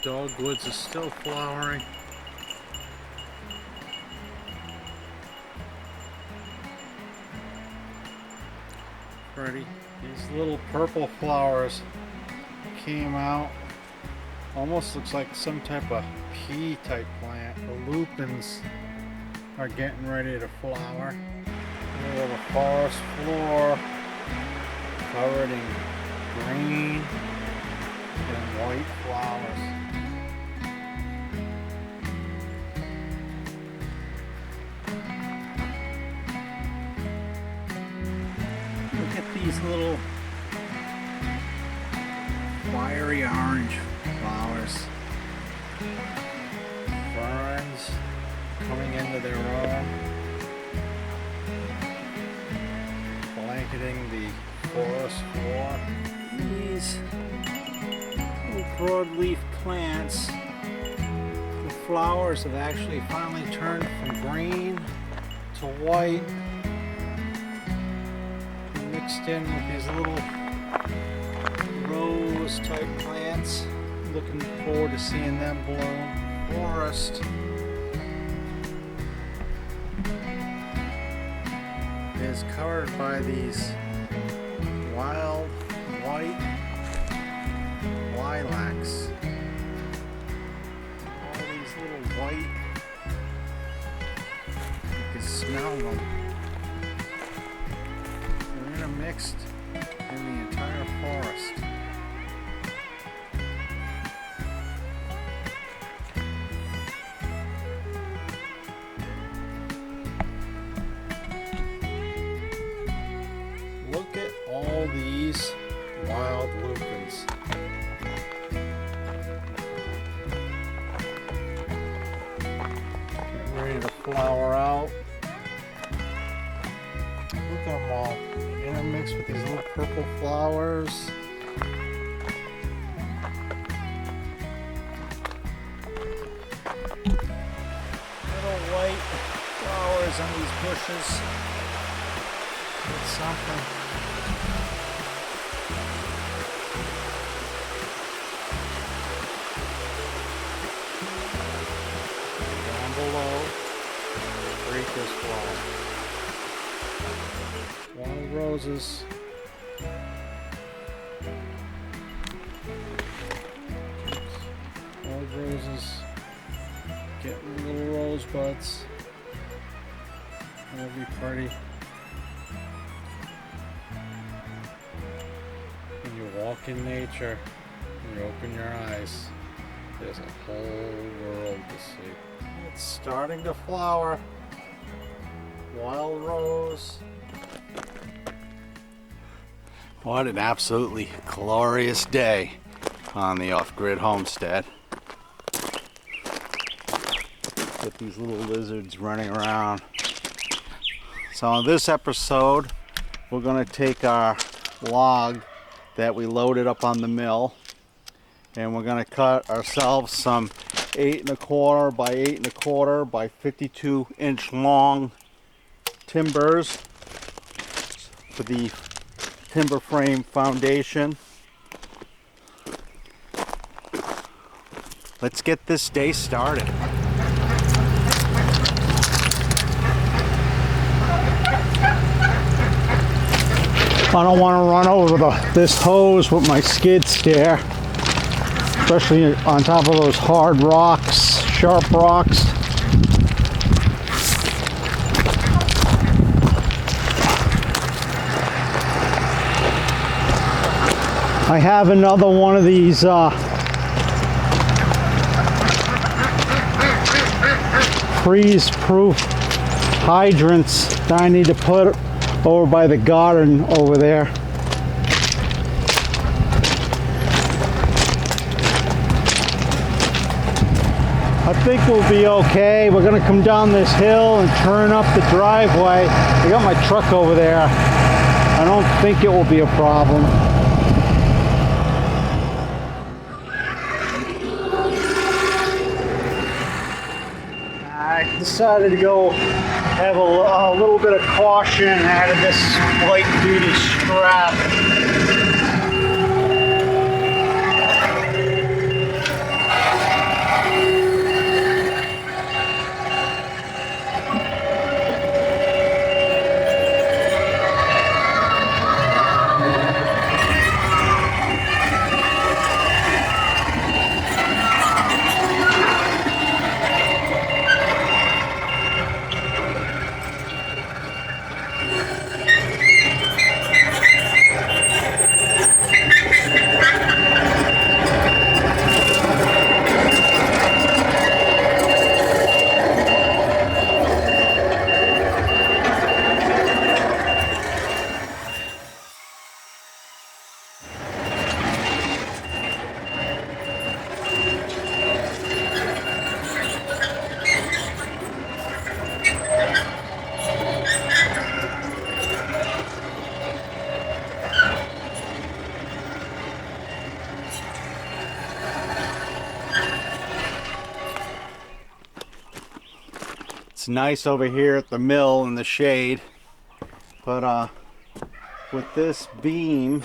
Dogwoods is still flowering. Pretty. These little purple flowers came out. Almost looks like some type of pea type plant. The lupins are getting ready to flower. We have a forest floor covered in green and white flowers. Look at these little fiery orange flowers. Ferns coming into their own, blanketing the forest floor. These little broadleaf plants, the flowers have actually finally turned from green to white, mixed in with these little rose type plants. Looking forward to seeing them bloom. Forest is covered by these wild white lilacs. All these little white, you can smell them. They're intermixed in the entire forest. Look at all these wild lupins. Getting ready to flower out. Look at them all intermixed with these little purple flowers. Little white flowers on these bushes. It's something. Down below, freakers flower. Wild roses. Wild roses. Getting little rosebuds. That'll be pretty. When you walk in nature, and you open your eyes, there's a whole world to see. It's starting to flower. Wild rose. What an absolutely glorious day on the off-grid homestead. Get these little lizards running around. So in this episode, we're going to take our log that we loaded up on the mill, and we're going to cut ourselves some 8 1/4 by 8 1/4 by 52 inch long timbers for the timber frame foundation. Let's get this day started. I don't want to run over this hose with my skid steer, especially on top of those hard rocks, sharp rocks. I have another one of these freeze-proof hydrants that I need to put over by the garden over there. I think we'll be okay. We're gonna come down this hill and turn up the driveway. I got my truck over there. I don't think it will be a problem. I decided to go have a little bit of caution out of this light duty strap. It's nice over here at the mill in the shade, but with this beam,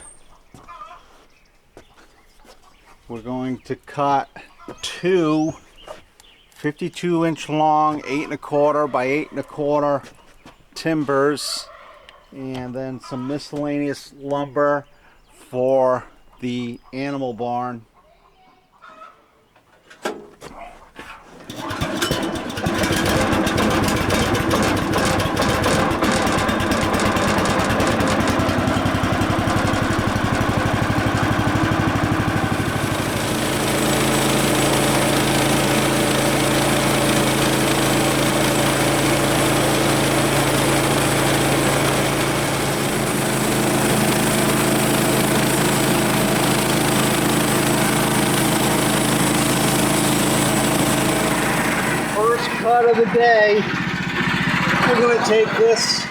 we're going to cut two 52-inch long 8 1/4 by 8 1/4 timbers, and then some miscellaneous lumber for the animal barn. Cut of the day. We're going to take this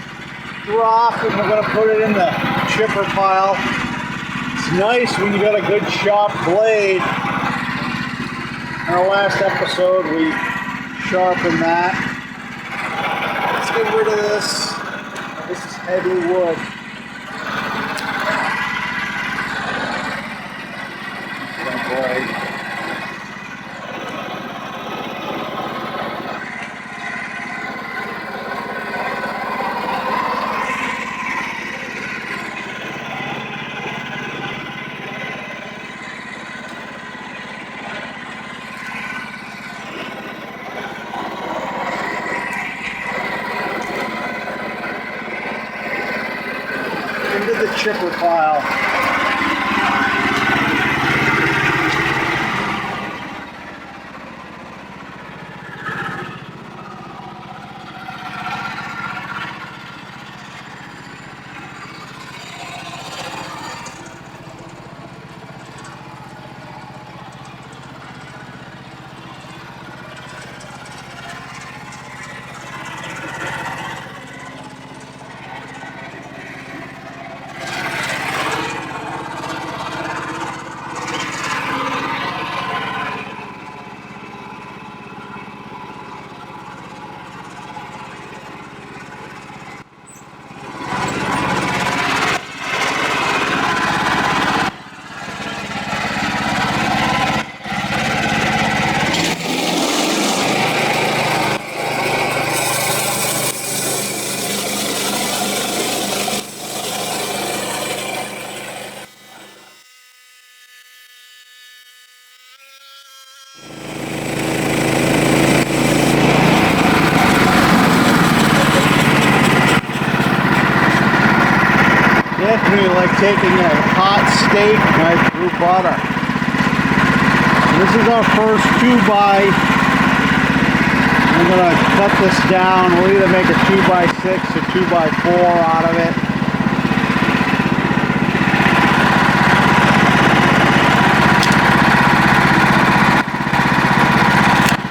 drop and we're going to put it in the chipper pile. It's nice when you got a good sharp blade. In our last episode we sharpened that. Let's get rid of this. This is heavy wood. Into the chipper pile. Definitely like taking a hot steak knife through butter. This is our first 2x. I'm going to cut this down. We'll either make a 2x6 or 2x4 out of it.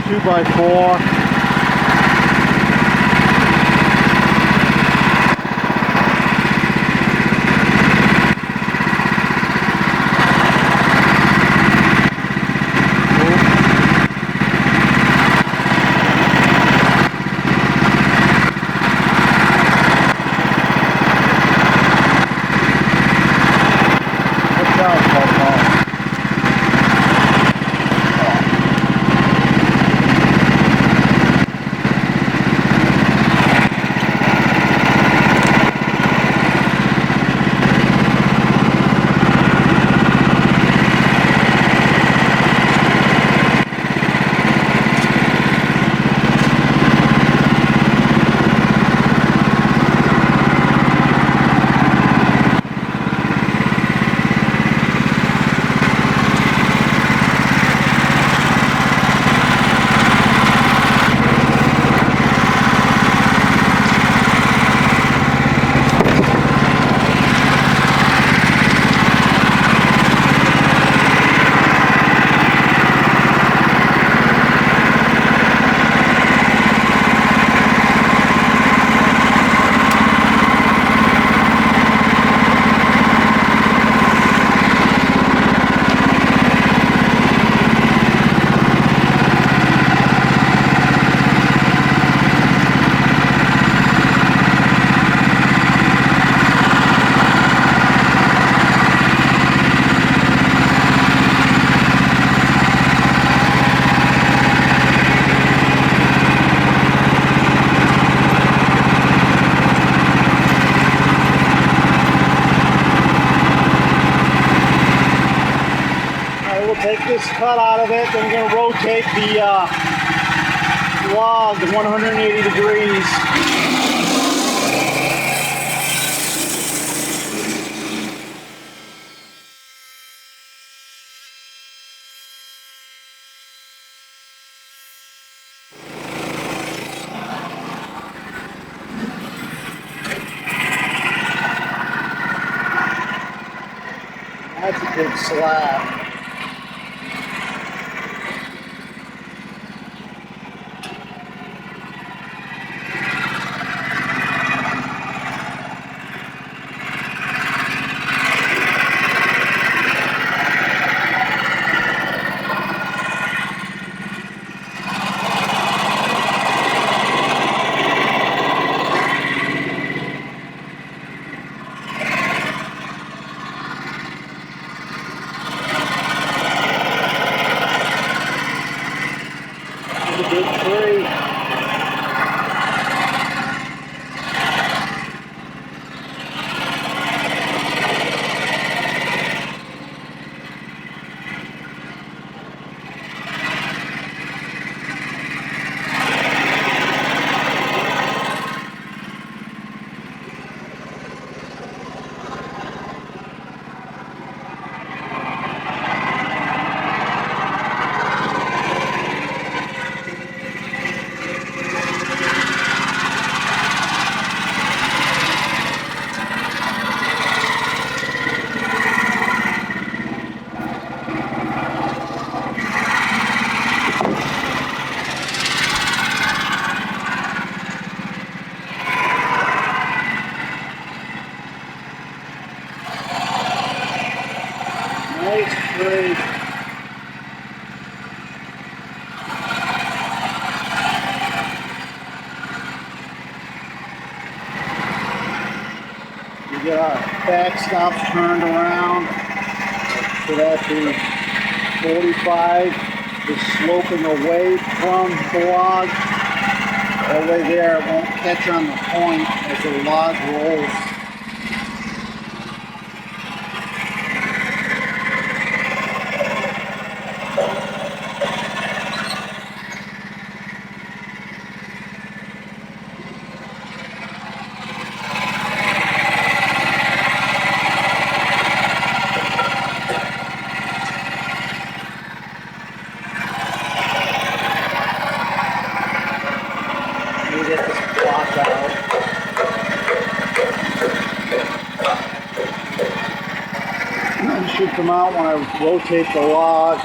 Two by four. it. Then we're going to rotate the log 180 degrees. That's a big slab. A big tree. Nice tree. We get our backstops turned around. So that the 45 is sloping away from the log. That way there it won't catch on the point as the log rolls. Get this block out. And then shoot them out when I rotate the log.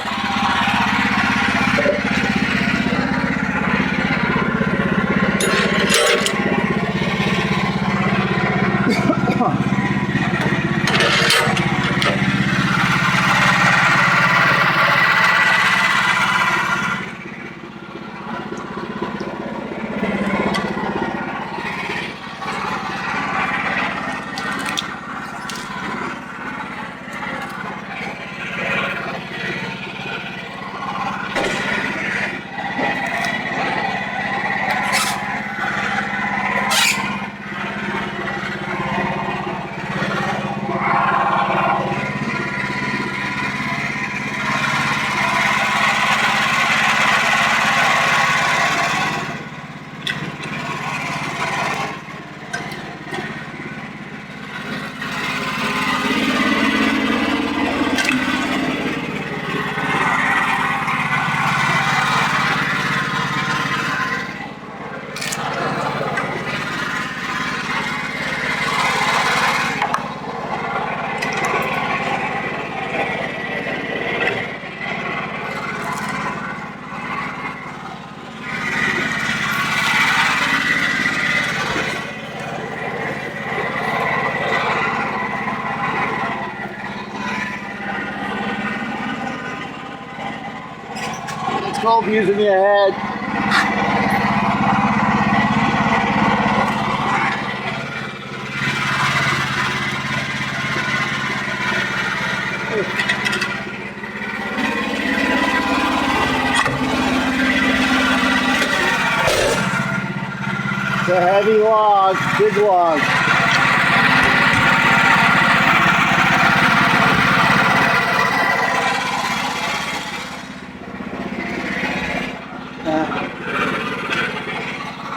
It's called using your head. It's a heavy log, big log.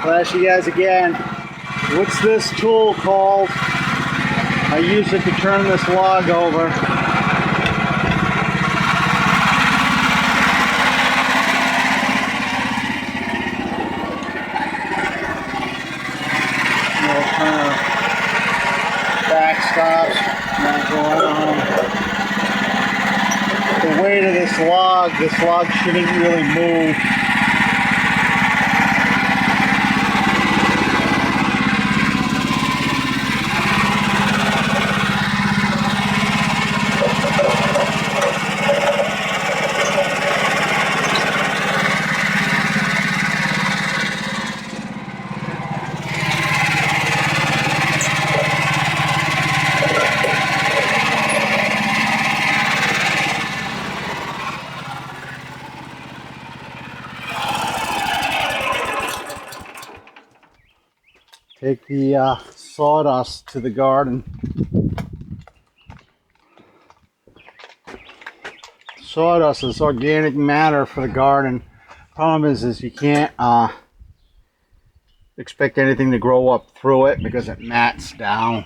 Flash you guys again. What's this tool called? I use it to turn this log over. It'll turn a backstop, not go around. The weight of this log shouldn't really move. Take the sawdust to the garden. Sawdust is organic matter for the garden. Problem is you can't expect anything to grow up through it because it mats down.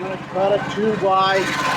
I'm going to cut a 2x.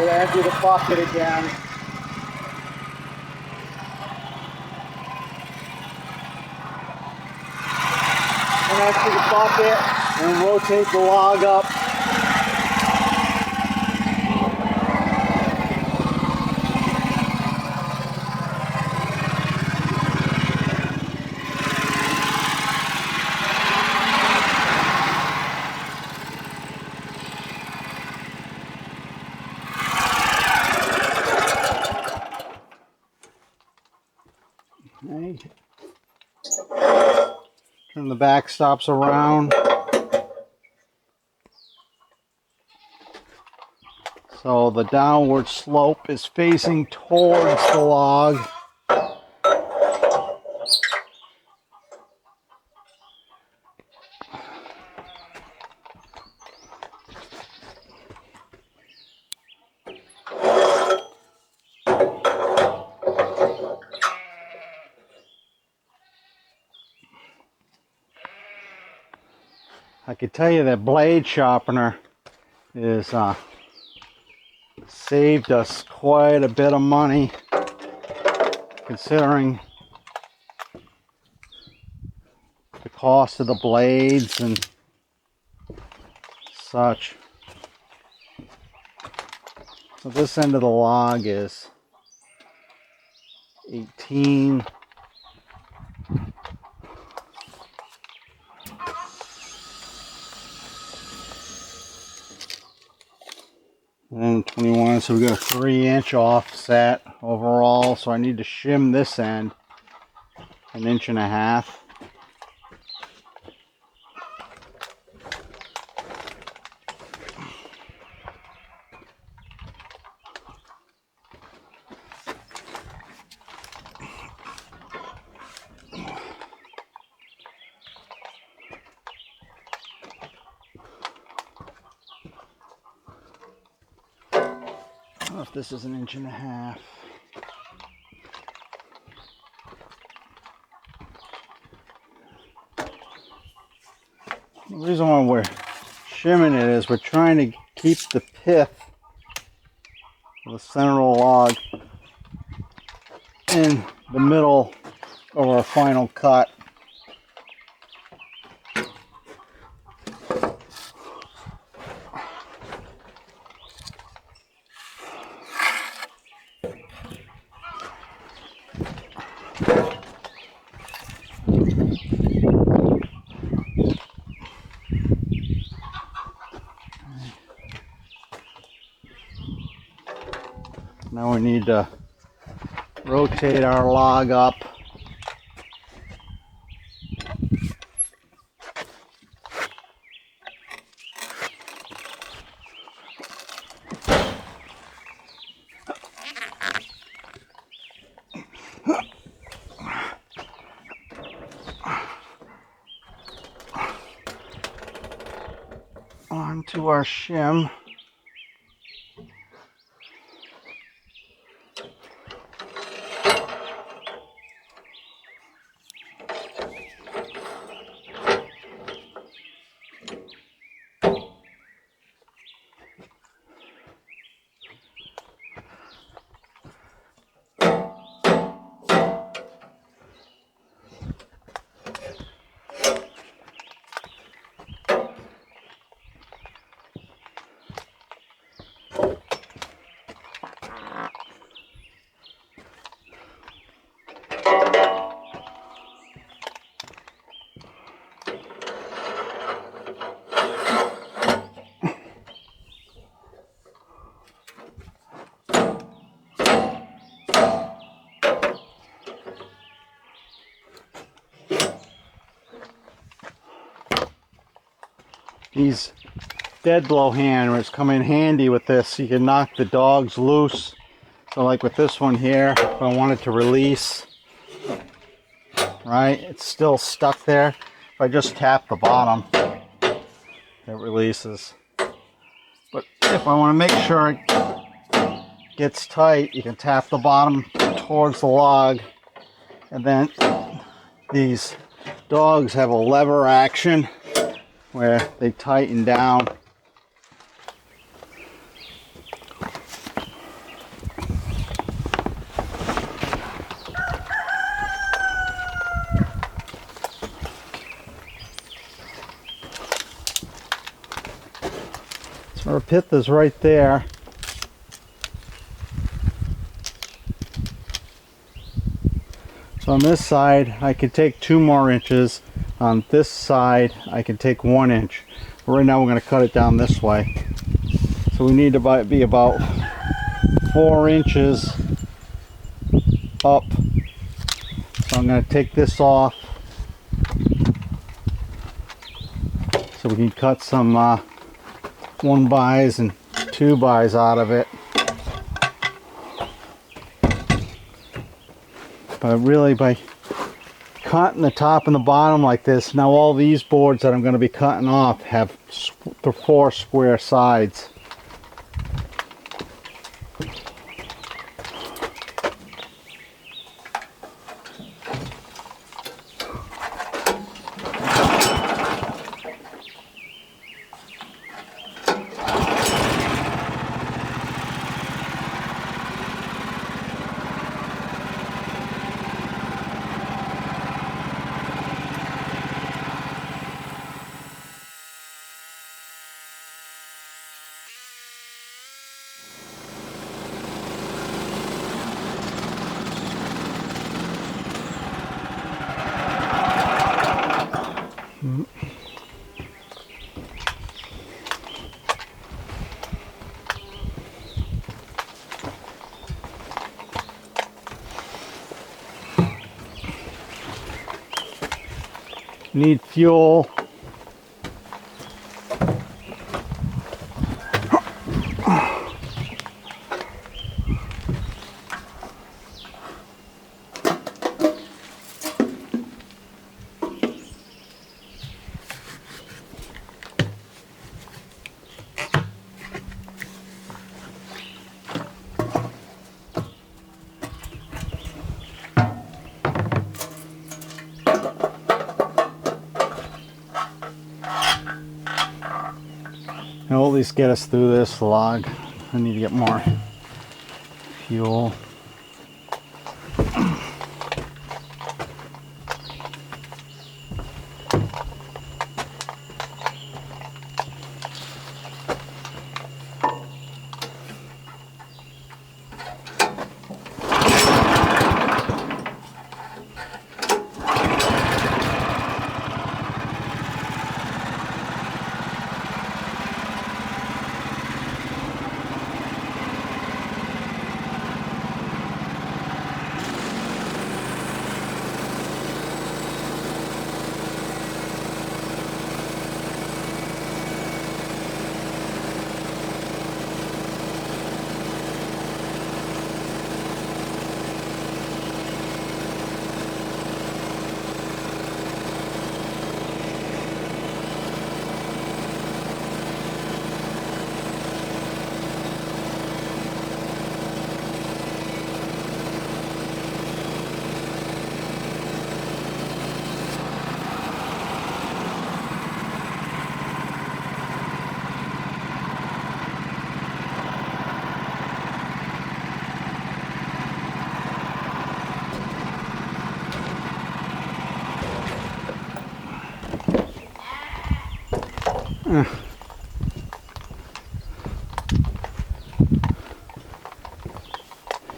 So I empty the bucket again. And empty the bucket and rotate the log up. Okay. Turn the back stops around. So the downward slope is facing towards the log. I can tell you that blade sharpener is saved us quite a bit of money, considering the cost of the blades and such. So this end of the log is 18. And 21, so we got a 3-inch offset overall, so I need to shim this end 1.5 inches. I don't know if this is 1.5 inches. The reason why we're shimming it is we're trying to keep the pith of the center of the log in the middle of our final cut. Now we need to rotate our log up. Onto our shim. These dead blow hammers come in handy with this. You can knock the dogs loose. So like with this one here, if I wanted to release, right, it's still stuck there. If I just tap the bottom, it releases. But if I want to make sure it gets tight, you can tap the bottom towards the log. And then these dogs have a lever action where they tighten down. Our pith is right there. So on this side, I can take 2 more inches. On this side, I can take 1 inch. But right now, we're going to cut it down this way. So we need to be about 4 inches up. So I'm going to take this off so we can cut some 1-bys and 2-bys out of it. But really, by cutting the top and the bottom like this, now all these boards that I'm going to be cutting off have the 4 square sides. Need fuel. It'll at least get us through this log. I need to get more fuel.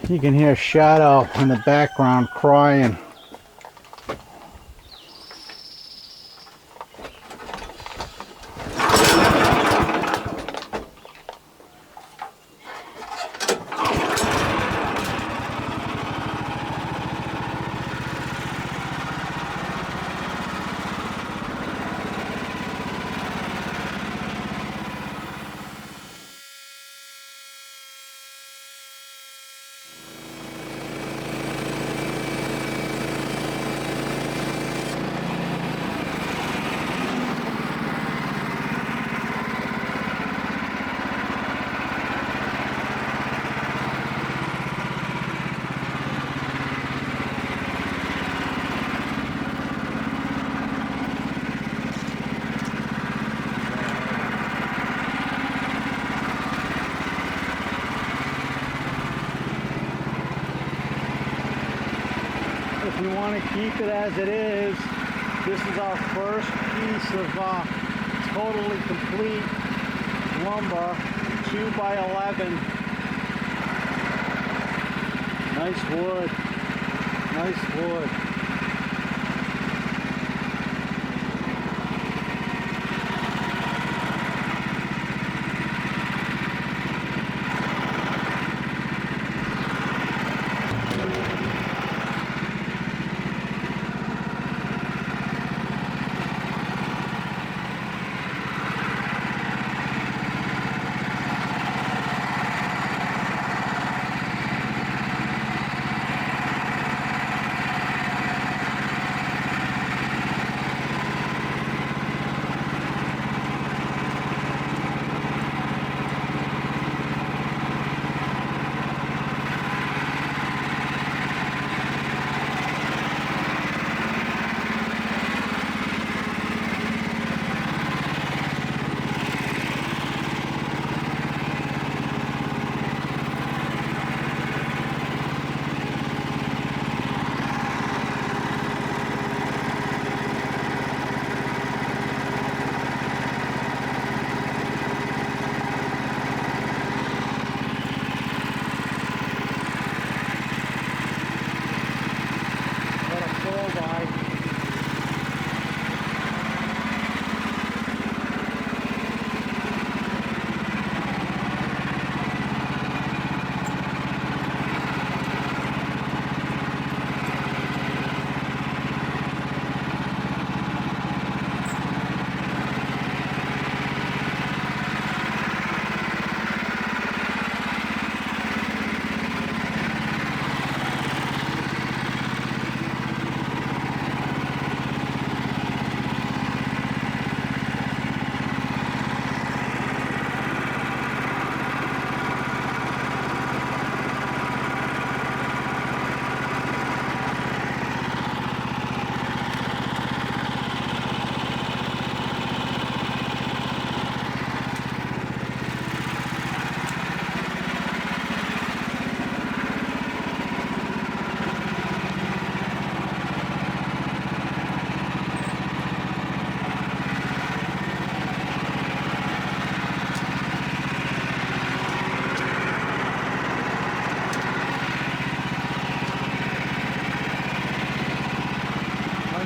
You can hear Shadow in the background crying. If you want to keep it as it is, this is our first piece of totally complete lumber, 2x11. Nice wood. Nice wood.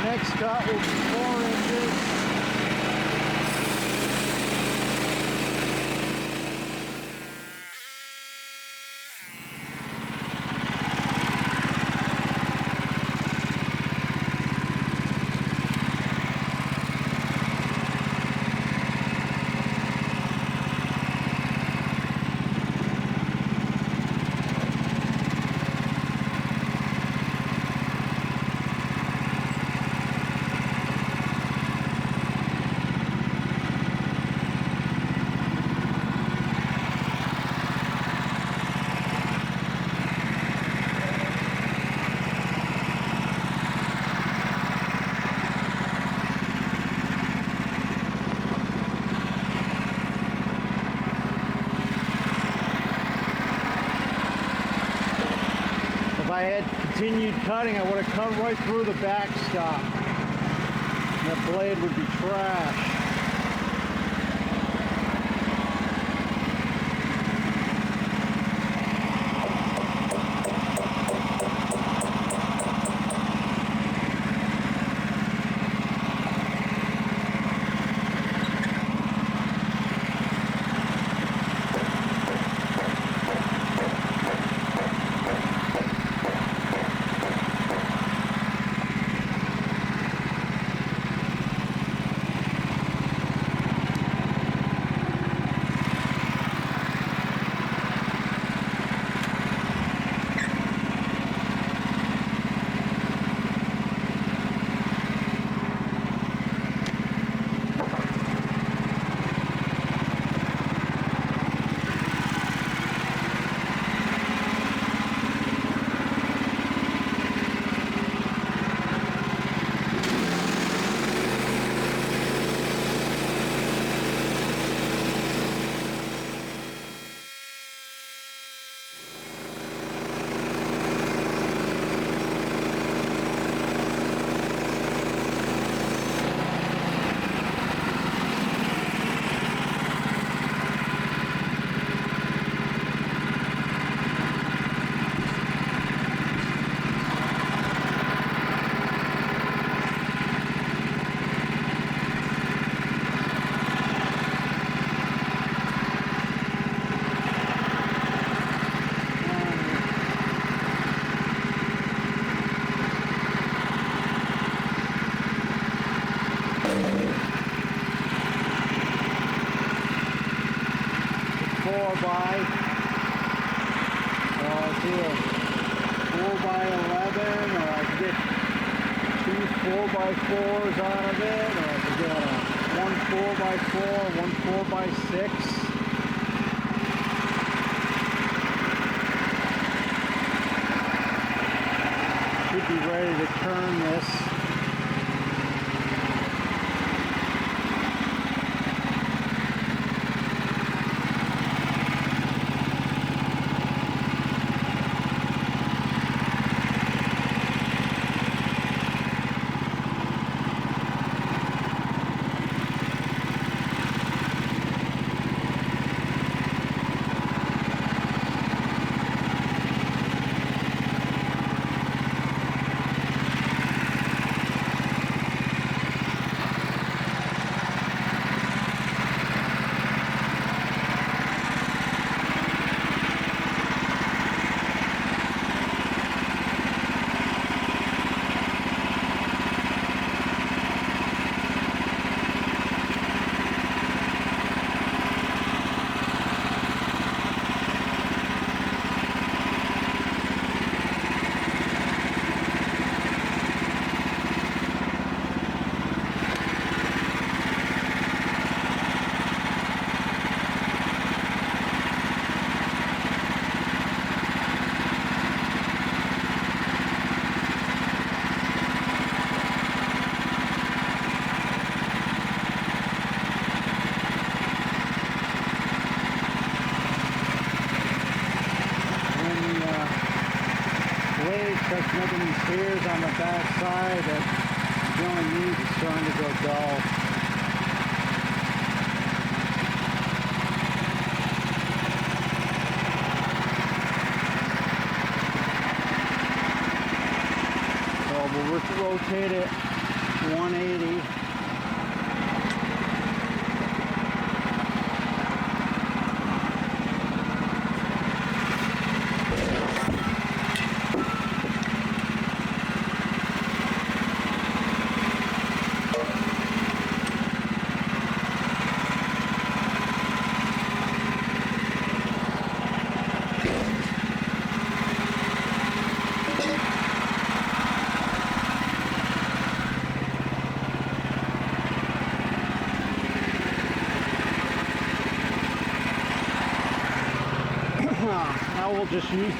Next cut will be 4 inches. If I had continued cutting, I would have cut right through the backstop. That blade would be trash. 4x4s out of it, or I could get one 4x4, one 4x6. Should be ready to turn this. Starts making these tears on the back side that you only need is starting to go dull. So we'll rotate it 180. Now we'll just use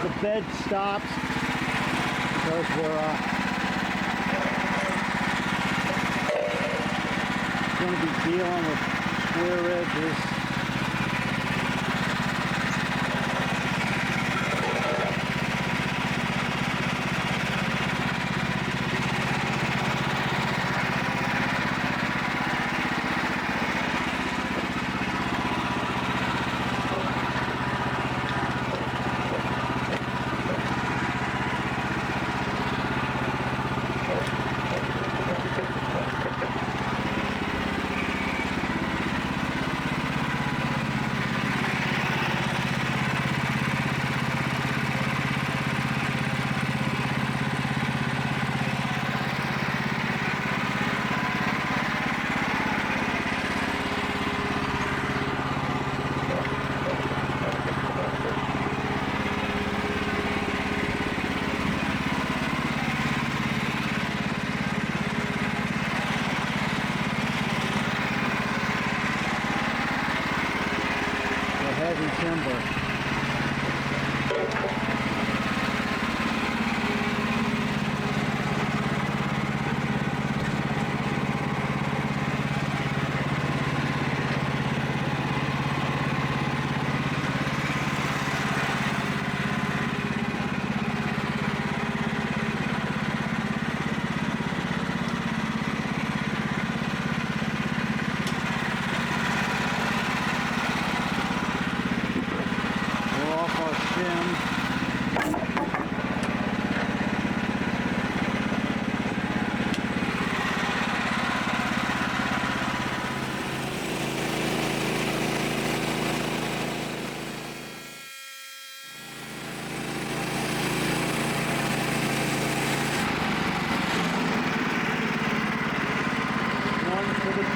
the bed stops because we're going to be dealing with square edges. Heavy timber.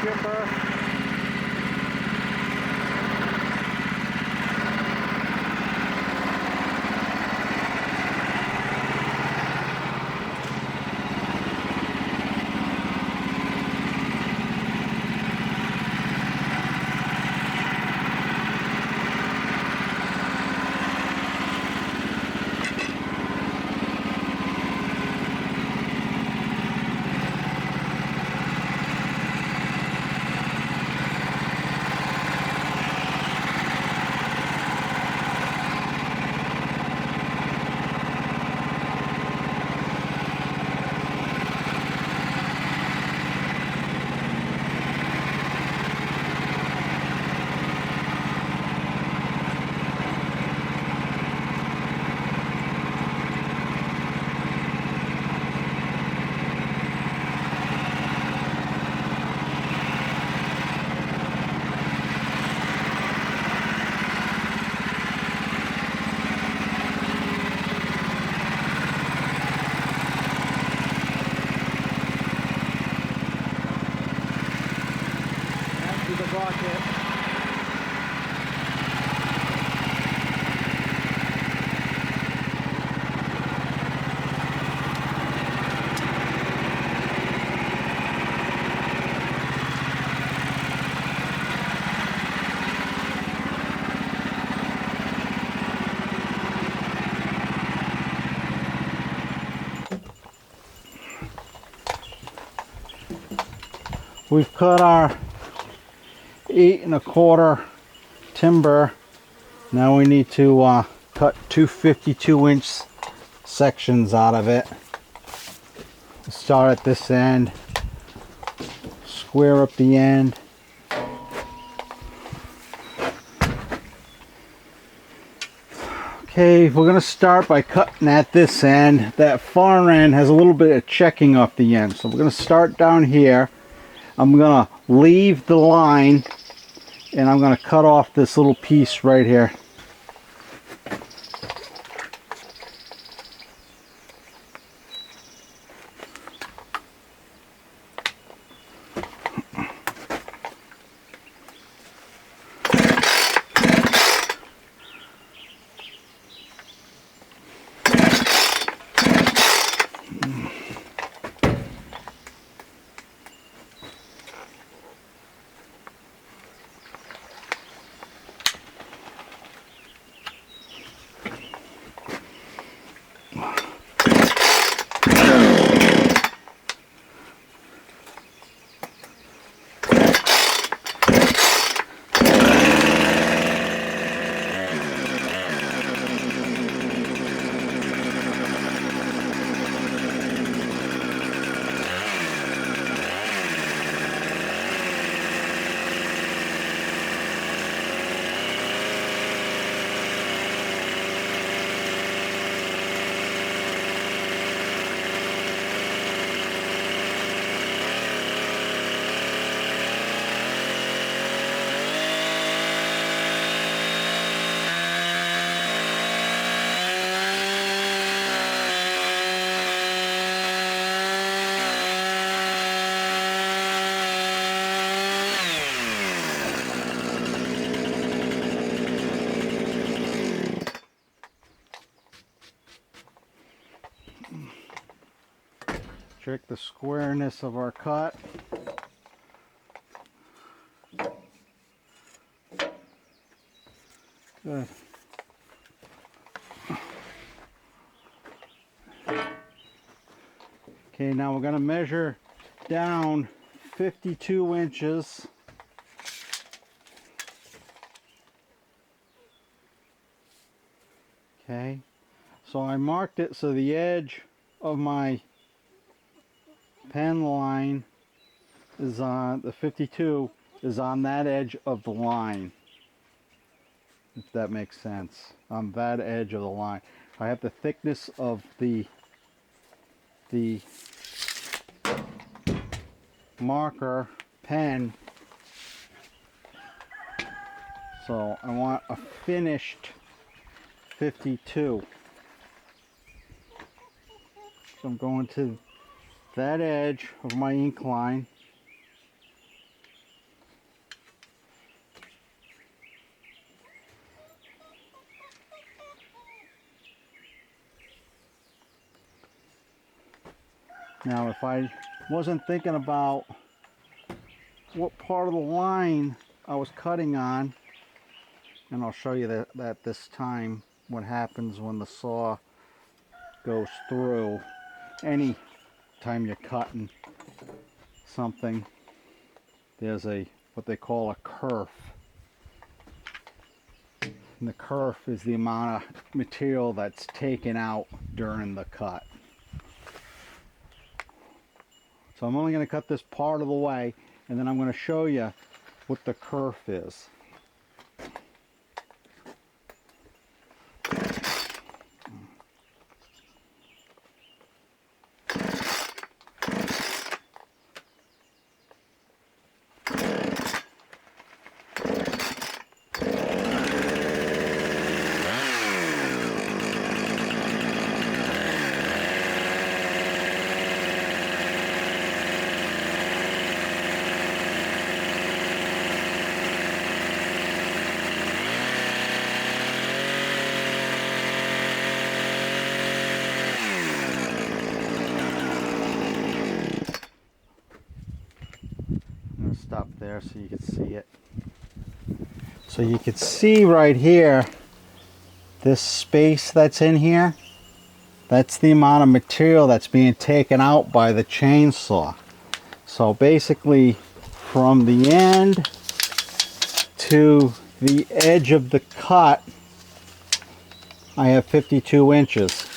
chipper. bucket. We've cut our 8 1/4 timber. Now we need to cut 2 52-inch sections out of it. We'll start at this end, square up the end. Okay, we're going to start by cutting at this end. That far end has a little bit of checking off the end. So we're going to start down here. I'm going to leave the line and I'm going to cut off this little piece right here. Check the squareness of our cut. Good. Okay, now we're going to measure down 52 inches. Okay, so I marked it so the edge of my pen line is on the 52 is on that edge of the line, if that makes sense, on that edge of the line. I have the thickness of the marker pen, so I want a finished 52. So I'm going to that edge of my ink line. Now if I wasn't thinking about what part of the line I was cutting on, and I'll show you that this time, what happens when the saw goes through. Any time you're cutting something, there's what they call a kerf. And the kerf is the amount of material that's taken out during the cut. So I'm only going to cut this part of the way, and then I'm going to show you what the kerf is. stop there so you can see it. So you can see right here, this space that's in here, that's the amount of material that's being taken out by the chainsaw. So basically from the end to the edge of the cut, I have 52 inches.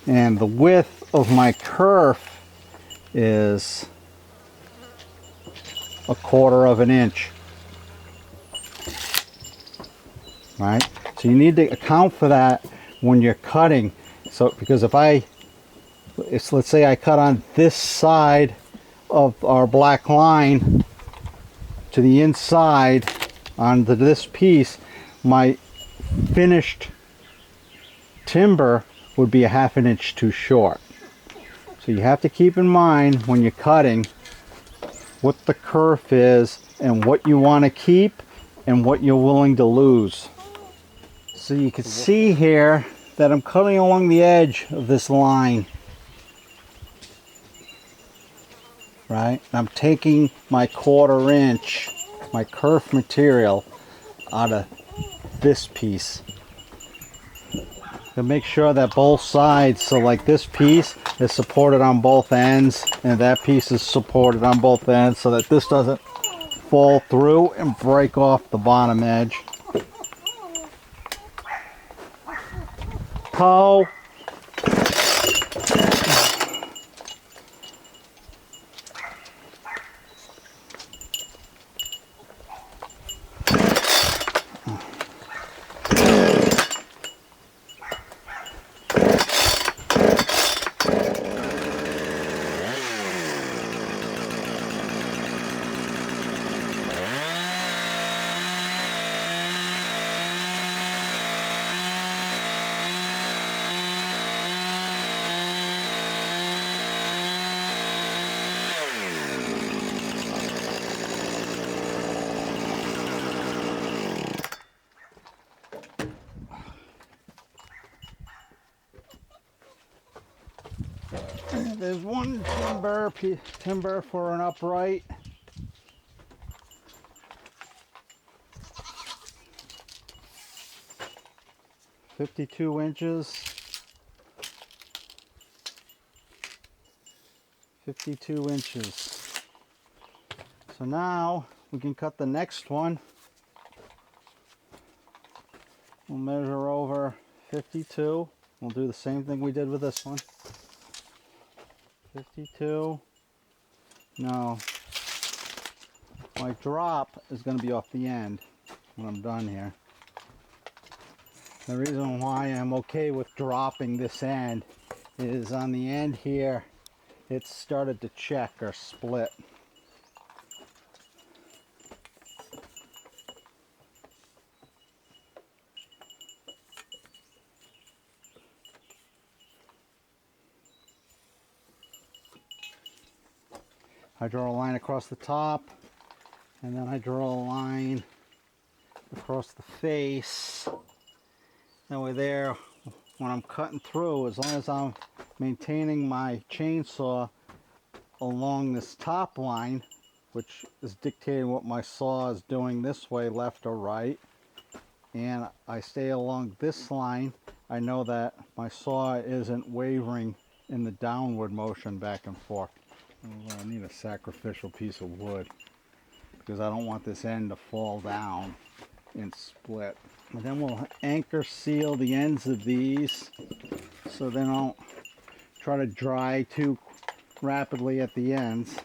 And the width of my kerf is 1/4 of an inch. Right? So you need to account for that when you're cutting. So because let's say I cut on this side of our black line to the inside onto this piece, my finished timber would be 1/2 inch too short. So you have to keep in mind when you're cutting what the kerf is and what you want to keep and what you're willing to lose. So you can see here that I'm cutting along the edge of this line. Right? I'm taking my 1/4 inch, my kerf material, out of this piece. To make sure that both sides, so like this piece is supported on both ends and that piece is supported on both ends, so that this doesn't fall through and break off the bottom edge. Toe. There's one timber for an upright. $52 inches. 52 inches. So now we can cut the next one. We'll measure over 52. We'll do the same thing we did with this one. 52. Now, my drop is going to be off the end when I'm done here. The reason why I'm okay with dropping this end is on the end here, it's started to check or split. I draw a line across the top, and then I draw a line across the face. That way there, when I'm cutting through, as long as I'm maintaining my chainsaw along this top line, which is dictating what my saw is doing this way, left or right, and I stay along this line, I know that my saw isn't wavering in the downward motion back and forth. I need a sacrificial piece of wood because I don't want this end to fall down and split. And then we'll anchor seal the ends of these so they don't try to dry too rapidly at the ends.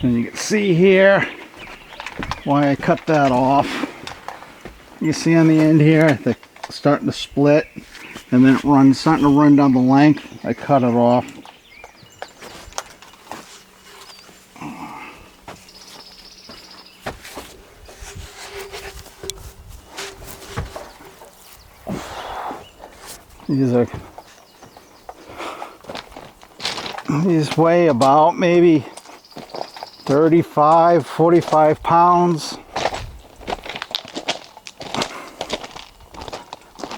And you can see here why I cut that off. You see on the end here, they're starting to split, and then it runs, starting to run down the length. I cut it off. These weigh about maybe 35, 45 pounds.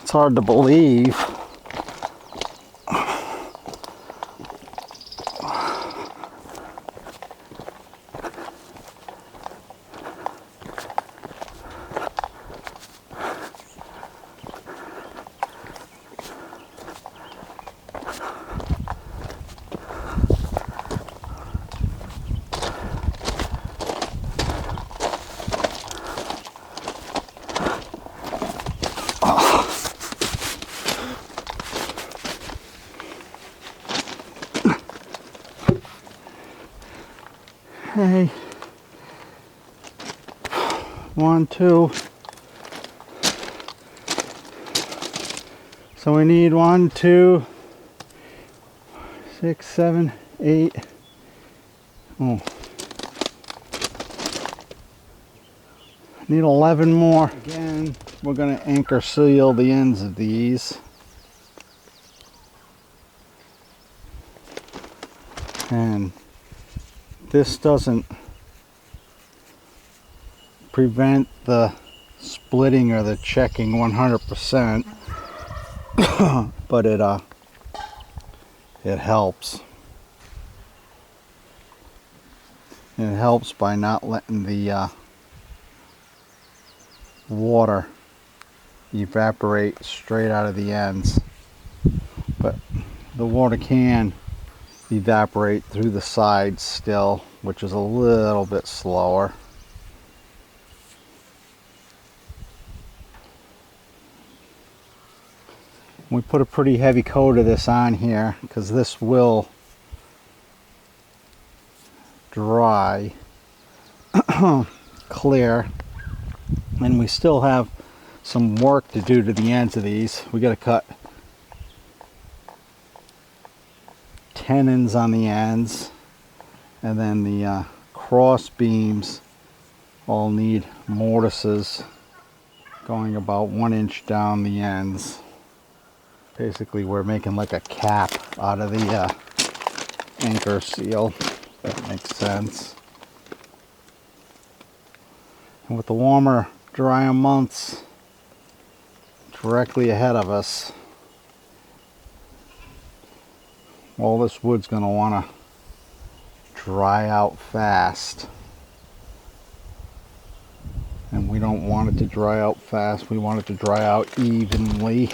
It's hard to believe. Okay, 1, 2. So we need 1, 2, 6, 7, 8. Oh, need 11 more. Again, we're going to anchor seal the ends of these. And this doesn't prevent the splitting or the checking 100%, but it helps. And it helps by not letting the water evaporate straight out of the ends. But the water can evaporate through the sides still, which is a little bit slower. We put a pretty heavy coat of this on here because this will dry clear, and we still have some work to do to the ends of these. We got to cut tenons on the ends, and then the cross beams all need mortises going about 1 inch down the ends. Basically we're making like a cap out of the anchor seal, if that makes sense. And with the warmer, drier months directly ahead of us, all this wood's going to want to dry out fast. And we don't want it to dry out fast. We want it to dry out evenly.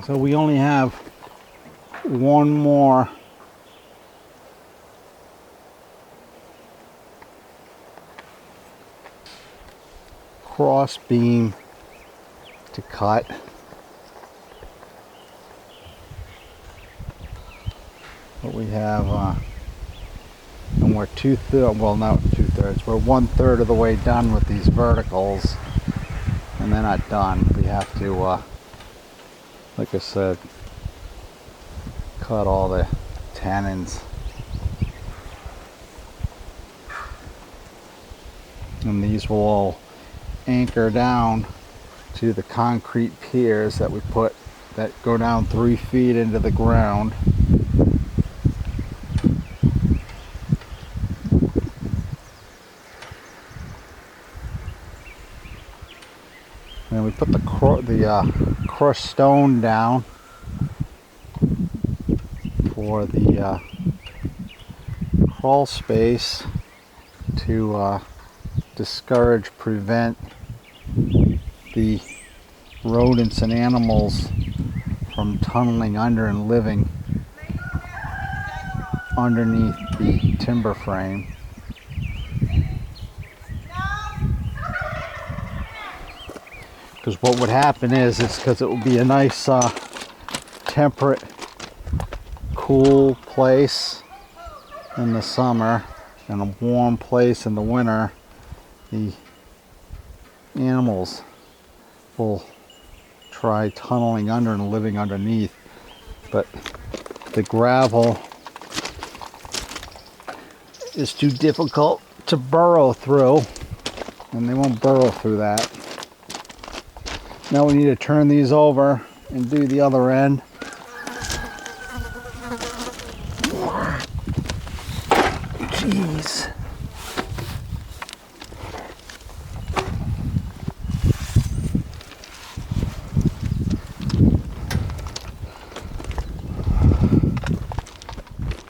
So we only have one more cross beam to cut. But we have, and we're well, not 2/3, we're 1/3 of the way done with these verticals, and they're not done. We have to, like I said, cut all the tenons. And these will all anchor down to the concrete piers that we put, that go down 3 feet into the ground. And we put the crushed stone down for the crawl space to prevent the rodents and animals from tunneling under and living underneath the timber frame. Because what would happen is because it would be a nice temperate, cool place, in the summer and a warm place in the winter, the animals will try tunneling under and living underneath. But the gravel is too difficult to burrow through, and they won't burrow through that. Now we need to turn these over and do the other end. Jeez.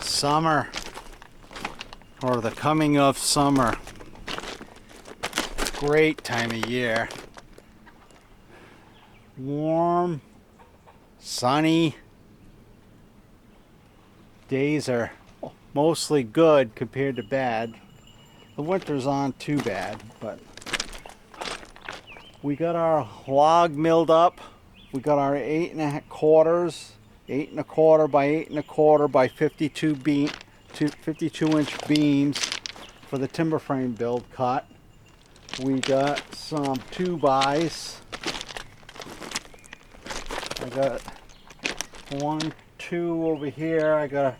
Summer, or the coming of summer. Great time of year. Warm, sunny. Days are mostly good compared to bad. The winter's on too bad, but we got our log milled up. We got our 8 1/4 by 8 1/4 by 52 inch beams for the timber frame build cut. We got some 2x. I got 1, 2 over here. I gotta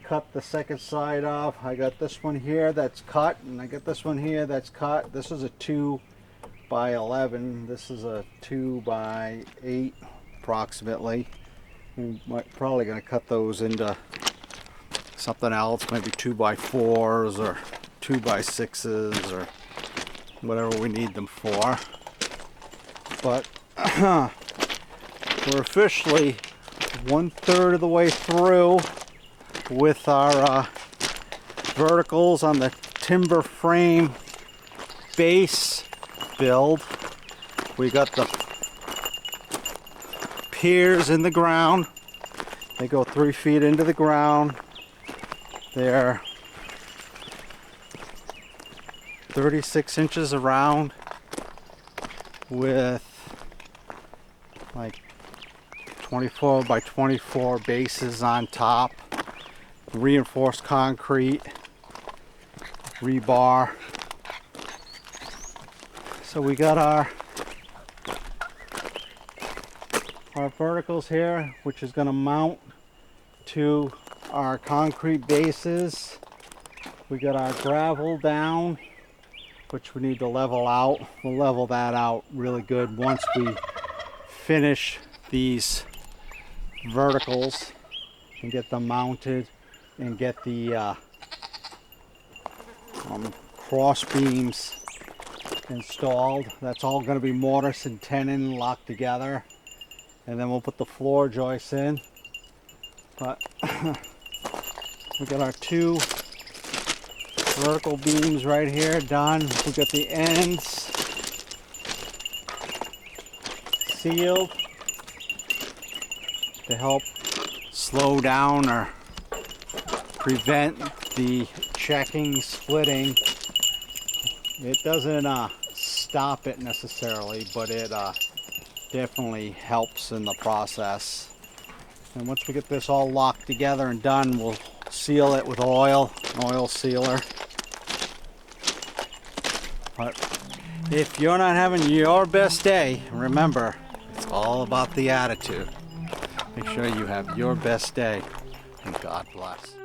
cut the second side off. I got this one here that's cut, and I got this one here that's cut. This is a 2 by 11. This is a 2 by 8 approximately. We're probably going to cut those into something else, maybe 2 by 4s or 2 by 6s or whatever we need them for. But we're officially 1/3 of the way through with our verticals on the timber frame base build. We got the piers in the ground. They go 3 feet into the ground. They're 36 inches around with like 24 by 24 bases on top, reinforced concrete, rebar. So we got our verticals here, which is going to mount to our concrete bases. We got our gravel down, which we need to level out. We'll level that out really good once we finish these verticals and get them mounted and get the cross beams installed. That's all going to be mortise and tenon locked together, and then we'll put the floor joists in. But we got our 2 vertical beams right here done. We got the ends sealed to help slow down or prevent the checking, splitting. It doesn't stop it necessarily, but it definitely helps in the process. And once we get this all locked together and done, we'll seal it with an oil sealer. But if you're not having your best day, remember, it's all about the attitude. Make sure you have your best day, and God bless.